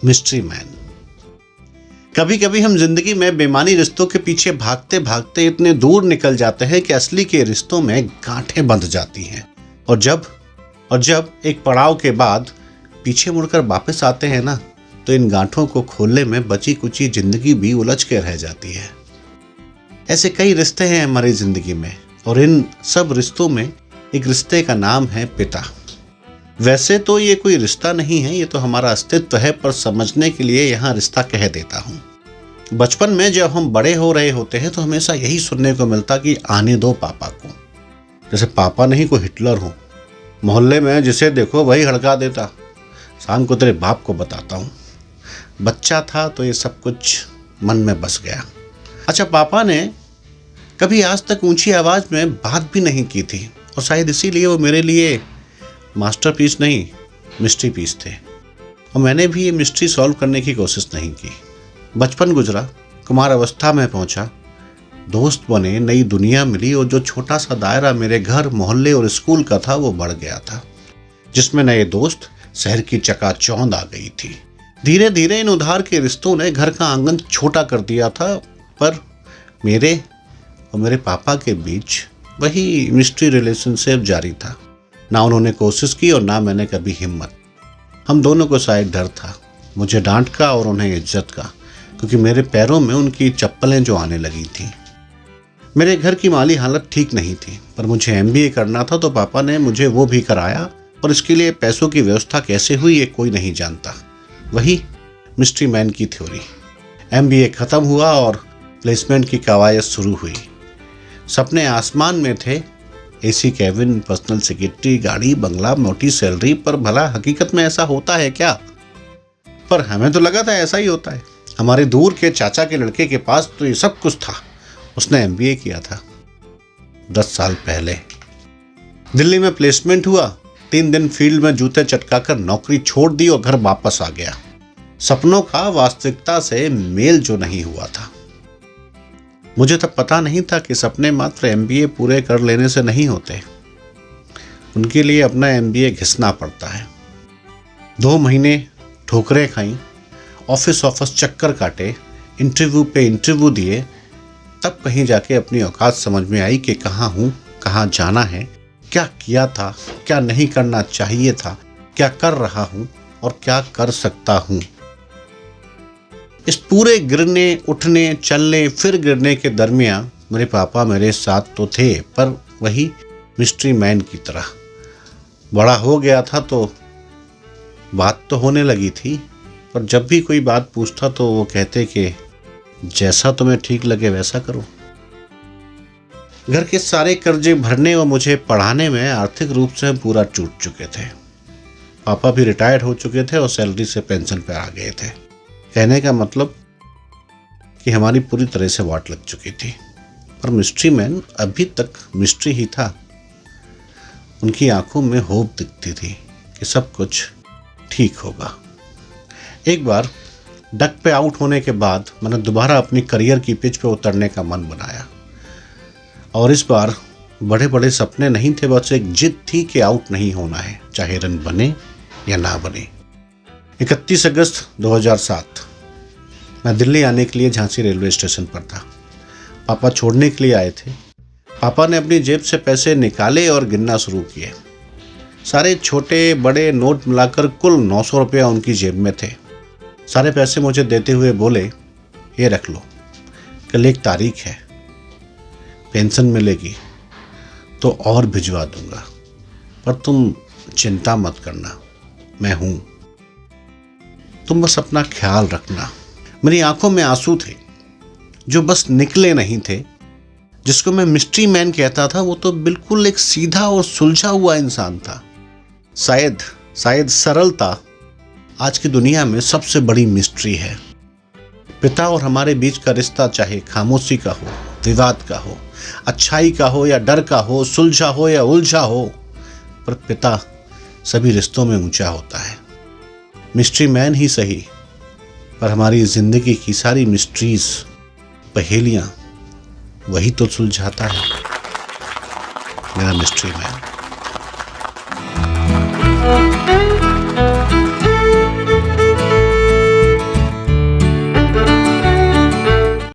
Mystery man. कभी कभी हम जिंदगी में बेमानी रिश्तों के पीछे भागते भागते इतने दूर निकल जाते हैं कि असली के रिश्तों में गांठें बंध जाती हैं। और जब एक पड़ाव के बाद पीछे मुड़कर वापस आते हैं ना, तो इन गांठों को खोलने में बची कुची जिंदगी भी उलझ के रह जाती है। ऐसे कई रिश्ते हैं हमारी जिंदगी में, और इन सब रिश्तों में एक रिश्ते का नाम है पिता। वैसे तो ये कोई रिश्ता नहीं है, ये तो हमारा अस्तित्व है, पर समझने के लिए यहाँ रिश्ता कह देता हूँ। बचपन में जब हम बड़े हो रहे होते हैं तो हमेशा यही सुनने को मिलता कि आने दो पापा को। जैसे पापा नहीं कोई हिटलर हो, मोहल्ले में जिसे देखो वही हड़का देता, शाम को तेरे बाप को बताता हूँ। बच्चा था तो ये सब कुछ मन में बस गया। अच्छा, पापा ने कभी आज तक ऊंची आवाज़ में बात भी नहीं की थी, और शायद इसीलिए वो मेरे लिए मास्टरपीस नहीं, मिस्ट्री पीस थे। और मैंने भी ये मिस्ट्री सॉल्व करने की कोशिश नहीं की। बचपन गुजरा, कुमार अवस्था में पहुंचा, दोस्त बने, नई दुनिया मिली, और जो छोटा सा दायरा मेरे घर, मोहल्ले और स्कूल का था वो बढ़ गया था, जिसमें नए दोस्त, शहर की चकाचौंध आ गई थी। धीरे धीरे इन उधार के रिश्तों ने घर का आंगन छोटा कर दिया था, पर मेरे और मेरे पापा के बीच वही मिस्ट्री रिलेशनशिप जारी था। ना उन्होंने कोशिश की और ना मैंने कभी हिम्मत। हम दोनों को शायद डर था, मुझे डांट का और उन्हें इज्जत का, क्योंकि मेरे पैरों में उनकी चप्पलें जो आने लगी थी। मेरे घर की माली हालत ठीक नहीं थी, पर मुझे MBA करना था, तो पापा ने मुझे वो भी कराया, और इसके लिए पैसों की व्यवस्था कैसे हुई ये कोई नहीं जानता। वही मिस्ट्री मैन की थ्योरी। MBA खत्म हुआ और प्लेसमेंट की कवायद शुरू हुई। सपने आसमान में थे, AC कैबिन, पर्सनल सेक्रेटरी, गाड़ी, बंगला, मोटी सैलरी, पर भला हकीकत में ऐसा होता है क्या? पर हमें तो लगा था ऐसा ही होता है। हमारे दूर के चाचा के लड़के के पास तो ये सब कुछ था, उसने MBA किया था 10 साल पहले। दिल्ली में प्लेसमेंट हुआ, 3 दिन फील्ड में जूते चटकाकर नौकरी छोड़ दी और घर वापस आ गया। सपनों का वास्तविकता से मेल जो नहीं हुआ था। मुझे तब पता नहीं था कि सपने मात्र MBA पूरे कर लेने से नहीं होते, उनके लिए अपना MBA घिसना पड़ता है। 2 महीने ठोकरें खाई, ऑफिस चक्कर काटे, इंटरव्यू पे इंटरव्यू दिए, तब कहीं जाके अपनी औकात समझ में आई कि कहाँ हूँ, कहाँ जाना है, क्या किया था, क्या नहीं करना चाहिए था, क्या कर रहा हूँ और क्या कर सकता हूँ। इस पूरे गिरने, उठने, चलने, फिर गिरने के दरमियान मेरे पापा मेरे साथ तो थे, पर वही मिस्ट्री मैन की तरह। बड़ा हो गया था तो बात तो होने लगी थी, पर जब भी कोई बात पूछता तो वो कहते कि जैसा तुम्हें ठीक लगे वैसा करो। घर के सारे कर्जे भरने और मुझे पढ़ाने में आर्थिक रूप से हम पूरा टूट चुके थे। पापा भी रिटायर्ड हो चुके थे और सैलरी से पेंशन पर आ गए थे। कहने का मतलब कि हमारी पूरी तरह से वाट लग चुकी थी, पर मिस्ट्री मैन अभी तक मिस्ट्री ही था। उनकी आंखों में होप दिखती थी कि सब कुछ ठीक होगा। एक बार डक पे आउट होने के बाद मैंने दोबारा अपनी करियर की पिच पे उतरने का मन बनाया, और इस बार बड़े बड़े सपने नहीं थे, बस एक जिद थी कि आउट नहीं होना है, चाहे रन बने या ना बने। 31 अगस्त 2007 मैं दिल्ली आने के लिए झांसी रेलवे स्टेशन पर था। पापा छोड़ने के लिए आए थे। पापा ने अपनी जेब से पैसे निकाले और गिनना शुरू किए। सारे छोटे बड़े नोट मिलाकर कुल 900 रुपया उनकी जेब में थे। सारे पैसे मुझे देते हुए बोले, ये रख लो, कल एक तारीख है, पेंशन मिलेगी तो और भिजवा दूंगा, पर तुम चिंता मत करना, मैं हूं, तुम बस अपना ख्याल रखना। मेरी आंखों में आंसू थे जो बस निकले नहीं थे। जिसको मैं मिस्ट्री मैन कहता था वो तो बिल्कुल एक सीधा और सुलझा हुआ इंसान था। शायद सरलता आज की दुनिया में सबसे बड़ी मिस्ट्री है। पिता और हमारे बीच का रिश्ता चाहे खामोशी का हो, विवाद का हो, अच्छाई का हो या डर का हो, सुलझा हो या उलझा हो, पर पिता सभी रिश्तों में ऊंचा होता है। मिस्ट्री मैन ही सही, पर हमारी जिंदगी की सारी मिस्ट्रीज, पहेलियां वही तो सुलझाता है, मेरा मिस्ट्री मैन।